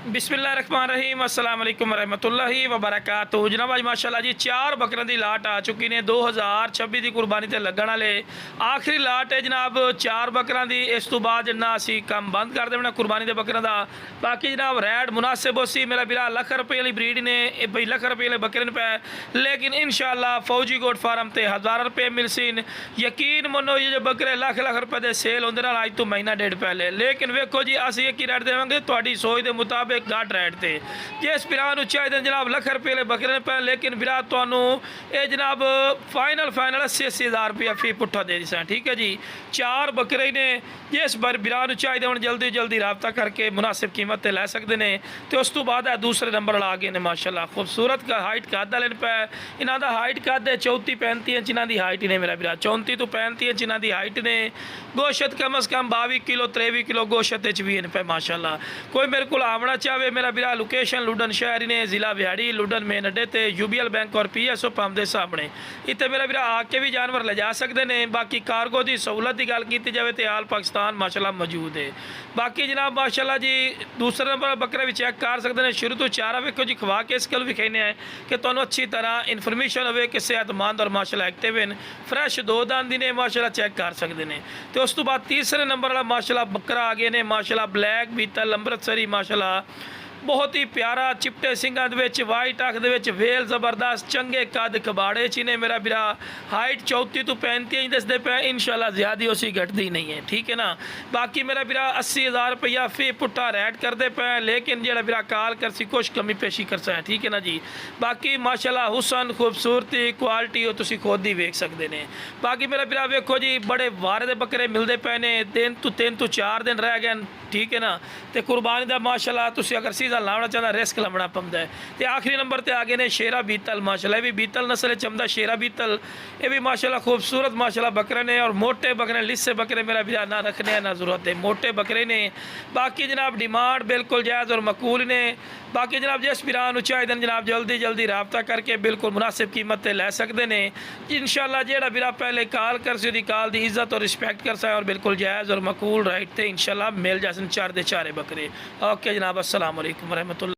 बिस्मिल्लाहिर्रहमानिर्रहीम अस्सलाम वालेकुम रहमतुल्लाहि व बरकातुहू। जनाब अज माशाअल्लाह जी 4 बकरों की लाट आ चुकी ने 2026 की कुर्बानी से लगन वाले आखिरी लाट है जनाब 4 बकरों की। इस तो बाद जिन्ना असी काम बंद कर देना कुर्बानी के बकरों का। बाकी जनाब रैड मुनासिब उसी मेरा बिरा लख रुपये वाली ब्रीड ने भाई लख रुपये वाले बकरे पे, लेकिन इंशाअल्लाह फौजी गोट फार्म से 1000 रुपये मिलसीन। यकीन मनो ये जो बकरे लख लख रुपये के सेल होंगे ना अज तो महीना डेढ़ पहले, लेकिन वेखो जी असी एक ही रेट देवेंगे थोड़ी सोच के मुताबिक घट रेट से। जिस बिरा चाहिए जनाब लख रुपये वाले बकरे पे, लेकिन बिरा तो ये जनाब फाइनल 80,000 रुपया फी पुट्ठा दे दी। ठीक है जी, 4 बकरे ने जिस बार बिरा चाहिए हम जल्दी जल्दी रबता करके मुनासिब कीमत पर लै सकते हैं। तो उस तो बाद दूसरे नंबर ला गए हैं माशाल्लाह खूबसूरत का हाइट कद वाले पे। इन्हों का हाइट कद है 34-35 इंच इन्हों की हाइट ने मेरा बिरा 34 तो 35 इंच इन्हों की हाइट ने। गोशत कम अज़ कम 22 किलो 23 किलो गोशत भी इन पे माशाल्लाह। कोई मेरे को आवना चाहे मेरा बिरा लोकेशन लुडन शहरी ने जिला बिहाड़ी लुडन मेन अड्डे ते यूबीएल बैंक और PSO पंप के सामने इतने मेरा बिरा आके भी जानवर ले जा सकते हैं। बाकी कार्गो की सहूलत की गल की जाए तो आल पाकिस्तान माशाल्लाह मौजूद है। बाकी जनाब माशाल्लाह जी दूसरे नंबर बकरे भी चेक कर सकते हैं। शुरू तो चारा वेखो जी खवा के इस गल भी कहने हैं कि तुहानू अच्छी तरह इन्फॉर्मेशन हो कि सेहतमंद और माशाल्लाह एक्टिव हैं, फ्रैश 2 दांत ने माशाल्लाह चेक कर सकते हैं। तो उस तो बाद तीसरे नंबर वाला माशाल्लाह बकरा आ गए ने माशाल्लाह ब्लैक बीतल अमृतसरी माशाल्लाह बहुत ही प्यारा चिपटे सिंगा वाइट अख वेल जबरदस्त चंगे कद कबाड़े चिने मेरा बिरा हाइट 34 तो 35 इंच दसते पे। इंशाल्लाह ज़्यादा उसी घटती नहीं है, ठीक है ना। बाकी मेरा बिरा 80,000 रुपया फी पुट्ठा रेट करते पे, लेकिन जो बिरा काल कर सी कुछ कमी पेशी कर सा, ठीक है ना जी। बाकी माशाल्लाह हुसन खूबसूरती क्वालिटी तुसी खुद ही वेख सकते हैं। बाकी मेरा बिरा वेखो जी बड़े वारे दे बकरे मिलते पे ने 3 तो 4 दिन रह गए, ठीक है ना। तो कुर्बानी का माशाल्लाह तुसी अगर सीजन लाना चाहता रिस्क लमना पौंदा है। तो आखिरी नंबर पर आ गए ने शेरा बीतल माशाल्लाह, ये भी बीतल नस्ल चमदा शेरा बीतल, ये भी माशाल्लाह खूबसूरत माशाल्लाह बकरे ने और मोटे बकरे लिस्से बकरे मेरा भी ना रखने ना जरूरत है, मोटे बकरे ने। बाकी जनाब डिमांड बिल्कुल जायज़ और मकूल ने। बाकी जनाब जिस बिरा चाहिए जनाब जल्दी जल्दी रबता करके बिल्कुल मुनासिब कीमत पर लै सकते हैं। इंशाल्लाह जो बिरा पहले कॉल कर सी कॉल की इज्जत और रिस्पैक्ट कर सा और बिल्कुल जायज़ और मकूल राइट थे इंशाल्लाह मिल जाए 4 दे 4 बकरे। ओके जनाब अस्सलाम वालेकुम रहमतुल्लाह।